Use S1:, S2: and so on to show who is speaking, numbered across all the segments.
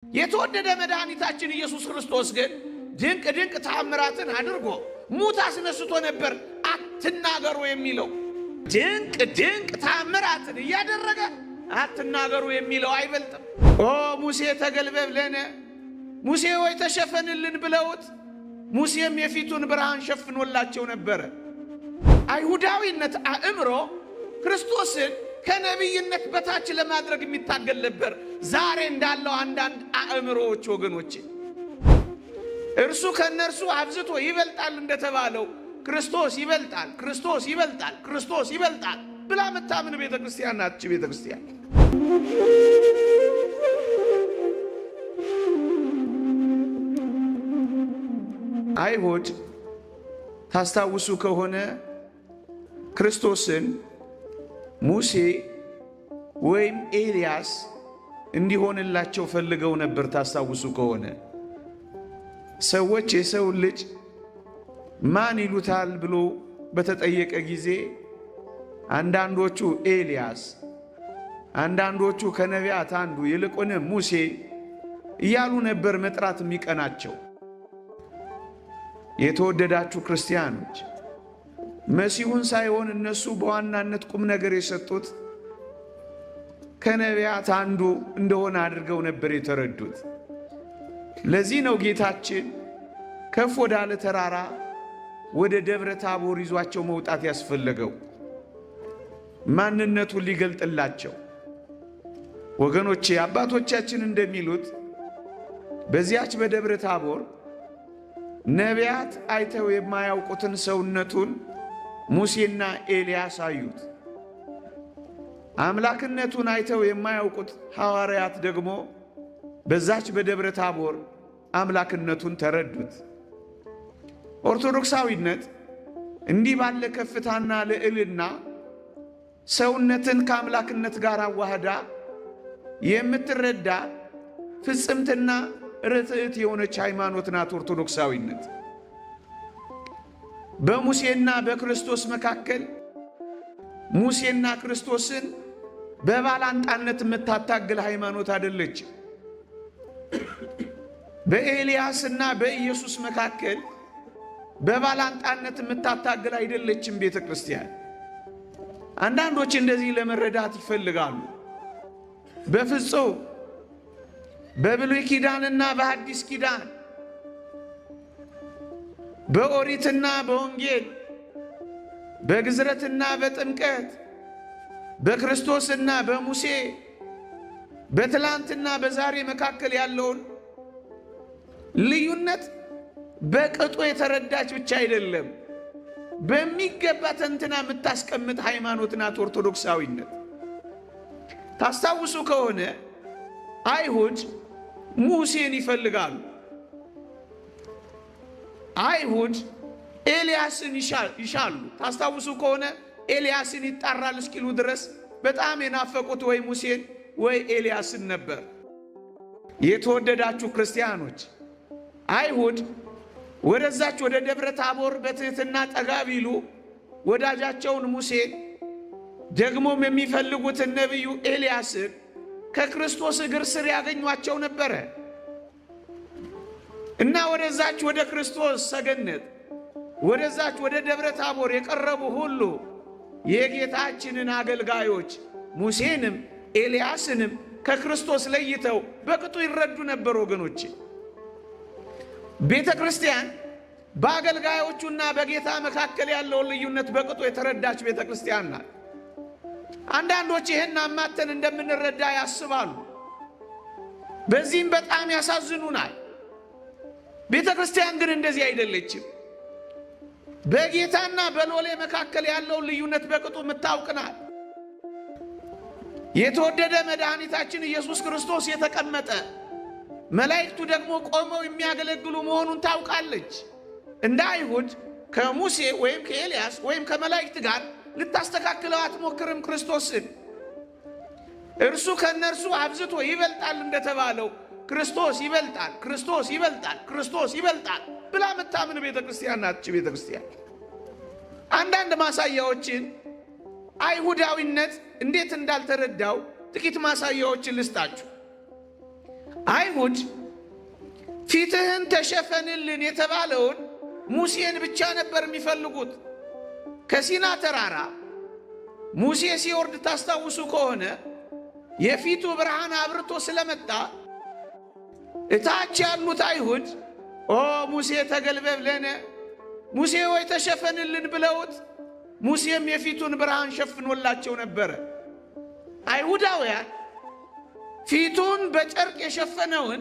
S1: የተወደደ መድኃኒታችን ኢየሱስ ክርስቶስ ግን ድንቅ ተአምራትን አድርጎ ሙት አስነስቶ ነበር። አትናገሩ የሚለው ድንቅ ተአምራትን እያደረገ አትናገሩ የሚለው አይበልጥም። ኦ ሙሴ ተገልበብ ለነ፣ ሙሴ ወይ ተሸፈንልን ብለውት ሙሴም የፊቱን ብርሃን ሸፍኖላቸው ነበረ። አይሁዳዊነት አእምሮ ክርስቶስን ከነቢይነት በታች ለማድረግ የሚታገል ነበር። ዛሬ እንዳለው አንዳንድ አእምሮዎች ወገኖቼ እርሱ ከነርሱ አብዝቶ ይበልጣል እንደተባለው ክርስቶስ ይበልጣል ብላ መታምን ቤተክርስቲያን ናች። ቤተክርስቲያን አይሁድ ታስታውሱ ከሆነ ክርስቶስን ሙሴ ወይም ኤልያስ እንዲሆንላቸው ፈልገው ነበር። ታስታውሱ ከሆነ ሰዎች የሰው ልጅ ማን ይሉታል ብሎ በተጠየቀ ጊዜ አንዳንዶቹ ኤልያስ፣ አንዳንዶቹ ከነቢያት አንዱ ይልቁንም ሙሴ እያሉ ነበር መጥራት የሚቀናቸው። የተወደዳችሁ ክርስቲያኖች መሲሁን ሳይሆን እነሱ በዋናነት ቁም ነገር የሰጡት ከነቢያት አንዱ እንደሆነ አድርገው ነበር የተረዱት። ለዚህ ነው ጌታችን ከፍ ወዳለ ተራራ ወደ ደብረ ታቦር ይዟቸው መውጣት ያስፈለገው፣ ማንነቱን ሊገልጥላቸው። ወገኖቼ አባቶቻችን እንደሚሉት በዚያች በደብረ ታቦር ነቢያት አይተው የማያውቁትን ሰውነቱን ሙሴና ኤልያስ አዩት። አምላክነቱን አይተው የማያውቁት ሐዋርያት ደግሞ በዛች በደብረ ታቦር አምላክነቱን ተረዱት። ኦርቶዶክሳዊነት እንዲህ ባለ ከፍታና ልዕልና ሰውነትን ከአምላክነት ጋር አዋህዳ የምትረዳ ፍጽምትና ርትዕት የሆነች ሃይማኖት ናት ኦርቶዶክሳዊነት። በሙሴና በክርስቶስ መካከል ሙሴና ክርስቶስን በባላንጣነት የምታታግል ሃይማኖት አይደለች። በኤልያስና በኢየሱስ መካከል በባላንጣነት የምታታግል አይደለችም ቤተ ክርስቲያን። አንዳንዶች እንደዚህ ለመረዳት ይፈልጋሉ። በፍጹም በብሉይ ኪዳንና በሐዲስ ኪዳን በኦሪትና በወንጌል በግዝረትና በጥምቀት በክርስቶስና በሙሴ በትላንትና በዛሬ መካከል ያለውን ልዩነት በቅጡ የተረዳች ብቻ አይደለም፣ በሚገባ ተንትና የምታስቀምጥ ሃይማኖት ናት ኦርቶዶክሳዊነት። ታስታውሱ ከሆነ አይሁድ ሙሴን ይፈልጋሉ። አይሁድ ኤልያስን ይሻሉ። ታስታውሱ ከሆነ ኤልያስን ይጣራል እስኪሉ ድረስ በጣም የናፈቁት ወይ ሙሴን ወይ ኤልያስን ነበር። የተወደዳችሁ ክርስቲያኖች አይሁድ ወደዛች ወደ ደብረ ታቦር በትህትና ጠጋ ቢሉ ወዳጃቸውን ሙሴን ደግሞም የሚፈልጉትን ነቢዩ ኤልያስን ከክርስቶስ እግር ስር ያገኟቸው ነበረ እና ወደዛች ወደ ክርስቶስ ሰገነት ወደዛች ወደ ደብረ ታቦር የቀረቡ ሁሉ የጌታችንን አገልጋዮች ሙሴንም ኤልያስንም ከክርስቶስ ለይተው በቅጡ ይረዱ ነበር። ወገኖቼ ቤተ ክርስቲያን በአገልጋዮቹና በጌታ መካከል ያለውን ልዩነት በቅጡ የተረዳች ቤተ ክርስቲያን ናት። አንዳንዶች ይህን አማተን እንደምንረዳ ያስባሉ። በዚህም በጣም ያሳዝኑናል። ቤተ ክርስቲያን ግን እንደዚህ አይደለችም። በጌታና በሎሌ መካከል ያለውን ልዩነት በቅጡ የምታውቅ ናት። የተወደደ መድኃኒታችን ኢየሱስ ክርስቶስ የተቀመጠ መላእክቱ ደግሞ ቆመው የሚያገለግሉ መሆኑን ታውቃለች። እንደ አይሁድ ከሙሴ ወይም ከኤልያስ ወይም ከመላእክት ጋር ልታስተካክለው አትሞክርም። ክርስቶስን እርሱ ከነርሱ አብዝቶ ይበልጣል እንደተባለው ክርስቶስ ይበልጣል ብላ መታምን ቤተክርስቲያን ናት። ቤተክርስቲያን አንዳንድ ማሳያዎችን አይሁዳዊነት እንዴት እንዳልተረዳው ጥቂት ማሳያዎችን ልስጣችሁ። አይሁድ ፊትህን ተሸፈንልን የተባለውን ሙሴን ብቻ ነበር የሚፈልጉት። ከሲና ተራራ ሙሴ ሲወርድ ታስታውሱ ከሆነ የፊቱ ብርሃን አብርቶ ስለመጣ እታች ያሉት አይሁድ ኦ ሙሴ ተገልበብለነ፣ ሙሴ ወይ ተሸፈንልን ብለውት ሙሴም የፊቱን ብርሃን ሸፍኖላቸው ነበረ። አይሁዳውያን ፊቱን በጨርቅ የሸፈነውን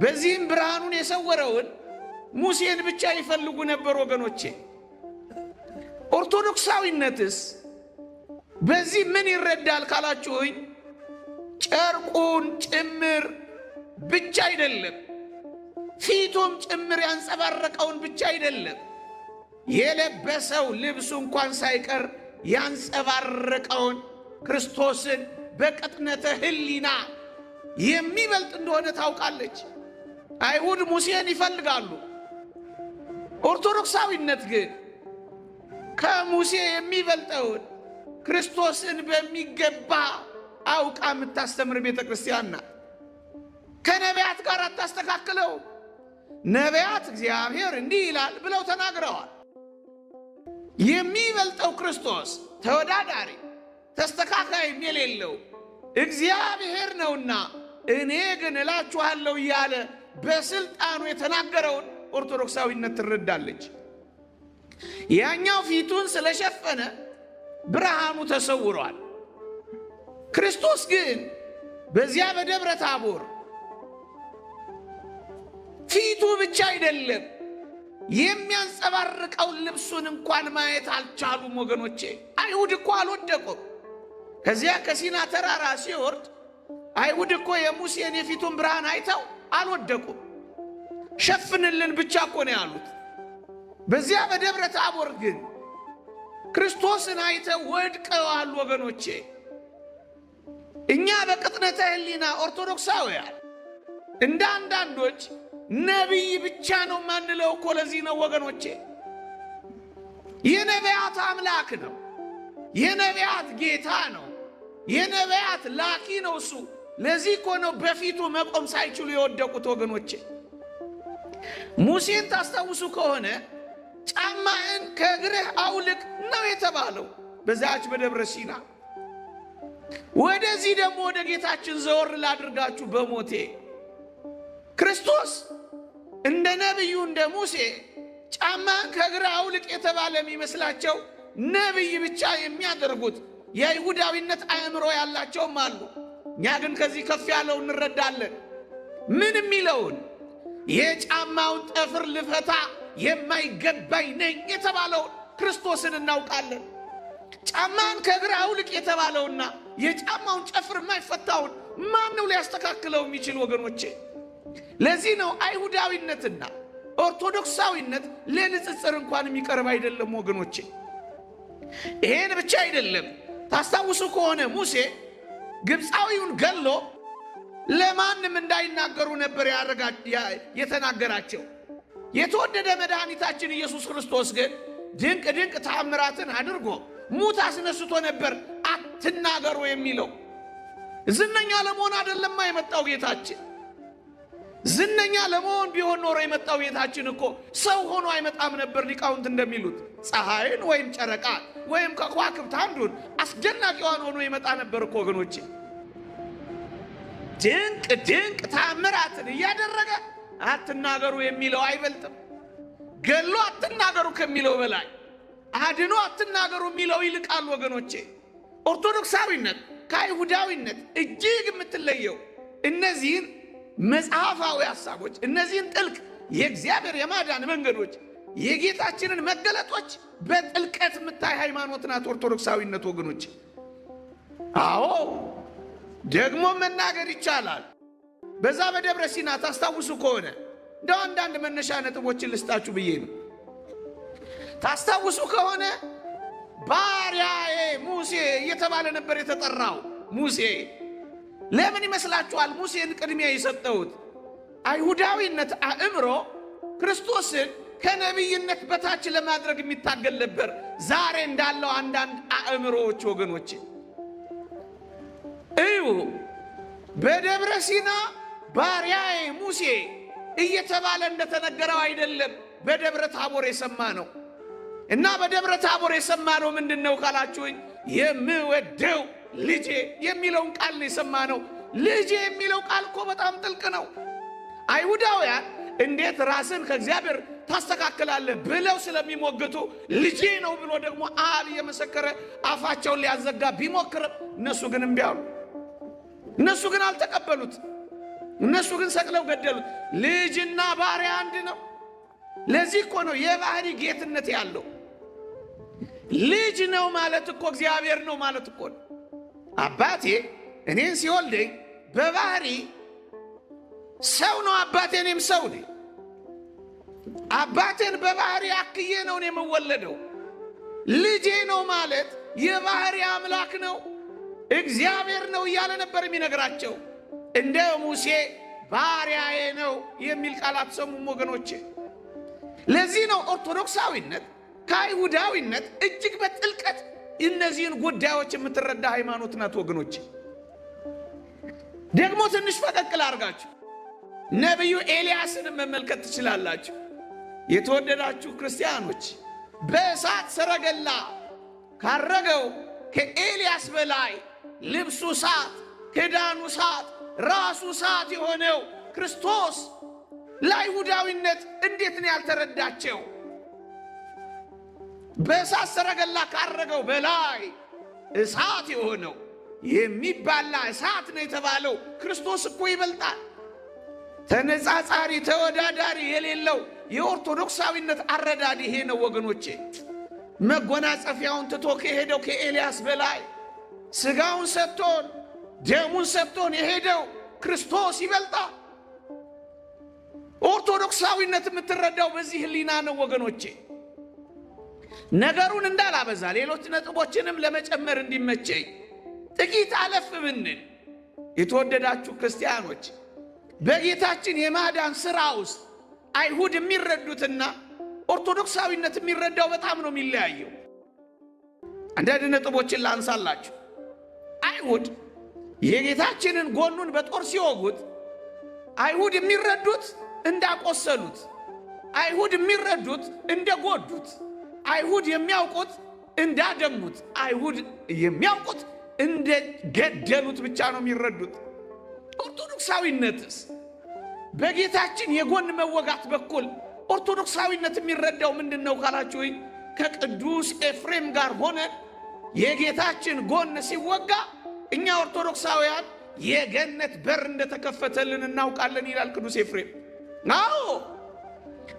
S1: በዚህም ብርሃኑን የሰወረውን ሙሴን ብቻ ይፈልጉ ነበር። ወገኖቼ ኦርቶዶክሳዊነትስ በዚህ ምን ይረዳል ካላችሁኝ፣ ጨርቁን ጭምር ብቻ አይደለም፣ ፊቱም ጭምር ያንጸባረቀውን ብቻ አይደለም፣ የለበሰው ልብሱ እንኳን ሳይቀር ያንጸባረቀውን ክርስቶስን በቅጥነተ ሕሊና የሚበልጥ እንደሆነ ታውቃለች። አይሁድ ሙሴን ይፈልጋሉ። ኦርቶዶክሳዊነት ግን ከሙሴ የሚበልጠውን ክርስቶስን በሚገባ አውቃ የምታስተምር ቤተ ክርስቲያን ናት። ከነቢያት ጋር አታስተካክለው። ነቢያት እግዚአብሔር እንዲህ ይላል ብለው ተናግረዋል። የሚበልጠው ክርስቶስ ተወዳዳሪ ተስተካካይም የሌለው እግዚአብሔር ነውና እኔ ግን እላችኋለሁ እያለ በስልጣኑ የተናገረውን ኦርቶዶክሳዊነት ትረዳለች። ያኛው ፊቱን ስለሸፈነ ብርሃኑ ተሰውሯል። ክርስቶስ ግን በዚያ በደብረ ታቦር ፊቱ ብቻ አይደለም የሚያንጸባርቀውን ልብሱን እንኳን ማየት አልቻሉም። ወገኖቼ አይሁድ እኮ አልወደቁም። ከዚያ ከሲና ተራራ ሲወርድ አይሁድ እኮ የሙሴን የፊቱን ብርሃን አይተው አልወደቁም። ሸፍንልን ብቻ እኮ ነው ያሉት። በዚያ በደብረ ታቦር ግን ክርስቶስን አይተው ወድቀዋል። ወገኖቼ እኛ በቅጥነተ ሕሊና ኦርቶዶክሳውያን እንደ አንዳንዶች ነቢይ ብቻ ነው ማንለው እኮ ለዚህ ነው ወገኖቼ። የነቢያት አምላክ ነው፣ የነቢያት ጌታ ነው፣ የነቢያት ላኪ ነው እሱ። ለዚህ እኮ ነው በፊቱ መቆም ሳይችሉ የወደቁት ወገኖቼ። ሙሴን ታስታውሱ ከሆነ ጫማህን ከእግርህ አውልቅ ነው የተባለው በዛች በደብረ ሲና። ወደዚህ ደግሞ ወደ ጌታችን ዘወር ላድርጋችሁ በሞቴ ክርስቶስ እንደ ነቢዩ እንደ ሙሴ ጫማህን ከእግርህ አውልቅ የተባለ የሚመስላቸው ነቢይ ብቻ የሚያደርጉት የይሁዳዊነት አእምሮ ያላቸውም አሉ። እኛ ግን ከዚህ ከፍ ያለው እንረዳለን። ምን የሚለውን የጫማውን ጠፍር ልፈታ የማይገባኝ ነኝ የተባለውን ክርስቶስን እናውቃለን። ጫማን ከእግር አውልቅ የተባለውና የጫማውን ጠፍር የማይፈታውን ማን ነው ሊያስተካክለው የሚችል ወገኖቼ? ለዚህ ነው አይሁዳዊነትና ኦርቶዶክሳዊነት ለንጽጽር እንኳን የሚቀርብ አይደለም ወገኖቼ። ይሄን ብቻ አይደለም። ታስታውሱ ከሆነ ሙሴ ግብፃዊውን ገሎ ለማንም እንዳይናገሩ ነበር የተናገራቸው። የተወደደ መድኃኒታችን ኢየሱስ ክርስቶስ ግን ድንቅ ድንቅ ተአምራትን አድርጎ ሙት አስነስቶ ነበር አትናገሩ የሚለው። ዝነኛ ለመሆን አይደለም የመጣው ጌታችን። ዝነኛ ለመሆን ቢሆን ኖሮ የመጣው ጌታችን እኮ ሰው ሆኖ አይመጣም ነበር። ሊቃውንት እንደሚሉት ፀሐይን ወይም ጨረቃ ወይም ከከዋክብት አንዱን አስደናቂዋን ሆኖ ይመጣ ነበር እኮ ወገኖቼ። ድንቅ ድንቅ ተአምራትን እያደረገ አትናገሩ የሚለው አይበልጥም? ገሎ አትናገሩ ከሚለው በላይ አድኖ አትናገሩ የሚለው ይልቃል ወገኖቼ። ኦርቶዶክሳዊነት ከአይሁዳዊነት እጅግ የምትለየው እነዚህን መጽሐፋዊ ሐሳቦች፣ እነዚህን ጥልቅ የእግዚአብሔር የማዳን መንገዶች፣ የጌታችንን መገለጦች በጥልቀት የምታይ ሃይማኖት ናት ኦርቶዶክሳዊነት ወገኖቼ። አዎ ደግሞ መናገር ይቻላል። በዛ በደብረ ሲና ታስታውሱ ከሆነ እንደው አንዳንድ መነሻ ነጥቦችን ልስጣችሁ ብዬ ነው። ታስታውሱ ከሆነ ባሪያዬ ሙሴ እየተባለ ነበር የተጠራው። ሙሴ ለምን ይመስላችኋል ሙሴን ቅድሚያ የሰጠሁት? አይሁዳዊነት አእምሮ ክርስቶስን ከነቢይነት በታች ለማድረግ የሚታገል ነበር። ዛሬ እንዳለው አንዳንድ አእምሮዎች ወገኖች እዩ። በደብረ ሲና ባሪያዬ ሙሴ እየተባለ እንደተነገረው አይደለም በደብረ ታቦር የሰማነው። እና በደብረ ታቦር የሰማነው ምንድነው ካላችሁኝ የምወደው ልጄ የሚለውን ቃል ነው የሰማነው። ልጄ የሚለው ቃል እኮ በጣም ጥልቅ ነው። አይሁዳውያን እንዴት ራስን ከእግዚአብሔር ታስተካክላለህ ብለው ስለሚሞግቱ ልጄ ነው ብሎ ደግሞ አብ የመሰከረ አፋቸውን ሊያዘጋ ቢሞክርም እነሱ ግን እምቢ አሉ። እነሱ ግን አልተቀበሉት። እነሱ ግን ሰቅለው ገደሉት። ልጅና ባሪያ አንድ ነው። ለዚህ እኮ ነው የባህሪ ጌትነት ያለው። ልጅ ነው ማለት እኮ እግዚአብሔር ነው ማለት እኮ ነው። አባቴ እኔን ሲወልደኝ በባህሪ ሰው ነው አባቴ፣ እኔም ሰው ነኝ። አባቴን በባህሪ አክዬ ነው እኔ የምወለደው። ልጄ ነው ማለት የባህሪ አምላክ ነው፣ እግዚአብሔር ነው እያለ ነበር የሚነግራቸው። እንደ ሙሴ ባሪያዬ ነው የሚል ቃል አትሰሙም ወገኖቼ? ለዚህ ነው ኦርቶዶክሳዊነት ከአይሁዳዊነት እጅግ በጥልቀት እነዚህን ጉዳዮች የምትረዳ ሃይማኖት ናት ወገኖቼ። ደግሞ ትንሽ ፈቀቅ ላድርጋችሁ፣ ነቢዩ ኤልያስን መመልከት ትችላላችሁ። የተወደዳችሁ ክርስቲያኖች፣ በእሳት ሰረገላ ካረገው ከኤልያስ በላይ ልብሱ እሳት፣ ክዳኑ እሳት፣ ራሱ እሳት የሆነው ክርስቶስ ለአይሁዳዊነት እንዴት ነው ያልተረዳቸው? በእሳት ሰረገላ ካረገው በላይ እሳት የሆነው የሚባላ እሳት ነው የተባለው ክርስቶስ እኮ ይበልጣል። ተነጻጻሪ ተወዳዳሪ የሌለው የኦርቶዶክሳዊነት አረዳድ ይሄ ነው ወገኖቼ። መጎናጸፊያውን ትቶ ከሄደው ከኤልያስ በላይ ስጋውን ሰጥቶን ደሙን ሰጥቶን የሄደው ክርስቶስ ይበልጣል። ኦርቶዶክሳዊነት የምትረዳው በዚህ ህሊና ነው ወገኖቼ። ነገሩን እንዳላበዛ ሌሎች ነጥቦችንም ለመጨመር እንዲመቸኝ ጥቂት አለፍ ብንል የተወደዳችሁ ክርስቲያኖች፣ በጌታችን የማዳን ሥራ ውስጥ አይሁድ የሚረዱትና ኦርቶዶክሳዊነት የሚረዳው በጣም ነው የሚለያየው። አንዳንድ ነጥቦችን ላንሳላችሁ። አይሁድ የጌታችንን ጎኑን በጦር ሲወጉት አይሁድ የሚረዱት እንዳቆሰሉት፣ አይሁድ የሚረዱት እንደጎዱት፣ አይሁድ የሚያውቁት እንዳደሙት፣ አይሁድ የሚያውቁት እንደገደሉት ብቻ ነው የሚረዱት። ኦርቶዶክሳዊነትስ በጌታችን የጎን መወጋት በኩል ኦርቶዶክሳዊነት የሚረዳው ምንድን ነው ካላችሁ፣ ከቅዱስ ኤፍሬም ጋር ሆነ የጌታችን ጎን ሲወጋ እኛ ኦርቶዶክሳውያን የገነት በር እንደተከፈተልን እናውቃለን ይላል ቅዱስ ኤፍሬም። አዎ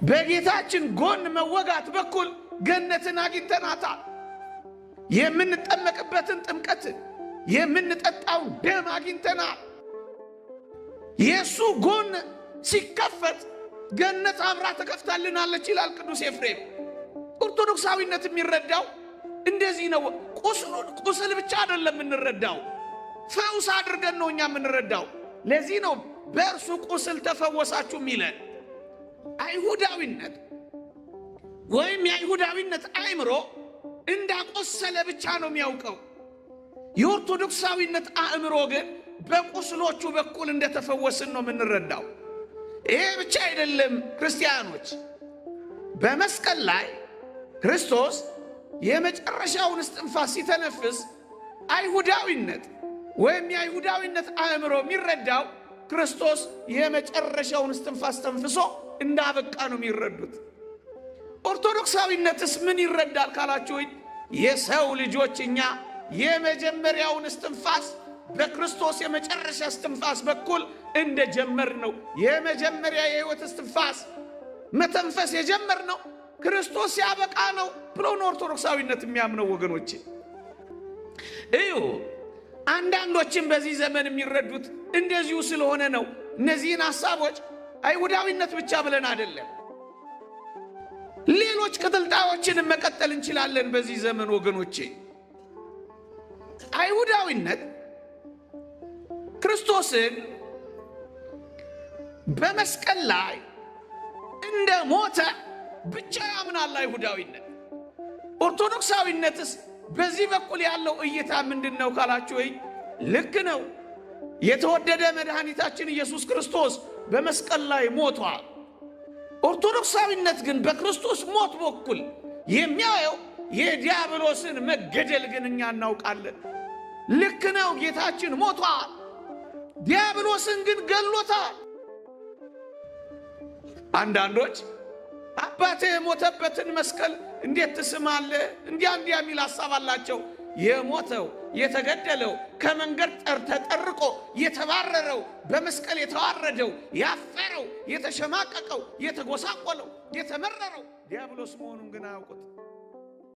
S1: በጌታችን ጎን መወጋት በኩል ገነትን አግኝተናታል። የምንጠመቅበትን ጥምቀትን የምንጠጣውን ደም አግኝተናል። የእሱ ጎን ሲከፈት ገነት አብራ ተከፍታልናለች ይላል ቅዱስ ኤፍሬም። ኦርቶዶክሳዊነት የሚረዳው እንደዚህ ነው። ቁስሉን ቁስል ብቻ አይደለም የምንረዳው፣ ፈውስ አድርገን ነው እኛ የምንረዳው። ለዚህ ነው በእርሱ ቁስል ተፈወሳችሁ የሚለን። አይሁዳዊነት ወይም የአይሁዳዊነት አእምሮ እንዳቆሰለ ብቻ ነው የሚያውቀው። የኦርቶዶክሳዊነት አእምሮ ግን በቁስሎቹ በኩል እንደተፈወስን ነው የምንረዳው። ይሄ ብቻ አይደለም ክርስቲያኖች፣ በመስቀል ላይ ክርስቶስ የመጨረሻውን እስትንፋስ ሲተነፍስ አይሁዳዊነት ወይም የአይሁዳዊነት አእምሮ የሚረዳው ክርስቶስ የመጨረሻውን እስትንፋስ ተንፍሶ እንዳበቃ ነው የሚረዱት። ኦርቶዶክሳዊነትስ ምን ይረዳል ካላችሁኝ፣ የሰው ልጆች እኛ የመጀመሪያውን እስትንፋስ በክርስቶስ የመጨረሻ እስትንፋስ በኩል እንደጀመር ነው። የመጀመሪያ የሕይወት እስትንፋስ መተንፈስ የጀመር ነው ክርስቶስ ሲያበቃ ነው ብሎ ነው ኦርቶዶክሳዊነት የሚያምነው ወገኖቼ። እዩ፣ አንዳንዶችም በዚህ ዘመን የሚረዱት እንደዚሁ ስለሆነ ነው። እነዚህን ሐሳቦች አይሁዳዊነት ብቻ ብለን አይደለም፣ ሌሎች ቅጥልጣዮችን መቀጠል እንችላለን በዚህ ዘመን ወገኖቼ። አይሁዳዊነት ክርስቶስን በመስቀል ላይ እንደ ሞተ ብቻ ያምናል አይሁዳዊነት። ኦርቶዶክሳዊነትስ በዚህ በኩል ያለው እይታ ምንድን ነው ካላችሁ፣ ልክ ነው፣ የተወደደ መድኃኒታችን ኢየሱስ ክርስቶስ በመስቀል ላይ ሞቷል። ኦርቶዶክሳዊነት ግን በክርስቶስ ሞት በኩል የሚያየው የዲያብሎስን መገደል ግን እኛ እናውቃለን። ልክ ነው፣ ጌታችን ሞቷል፣ ዲያብሎስን ግን ገሎታል። አንዳንዶች አባትህ የሞተበትን መስቀል እንዴት ትስማለህ? እንዲያ የሚል ሐሳብ አላቸው። የሞተው የተገደለው ከመንገድ ተጠርቆ የተባረረው በመስቀል የተዋረደው ያፈረው የተሸማቀቀው የተጎሳቆለው የተመረረው ዲያብሎስ መሆኑን ግን አያውቁት።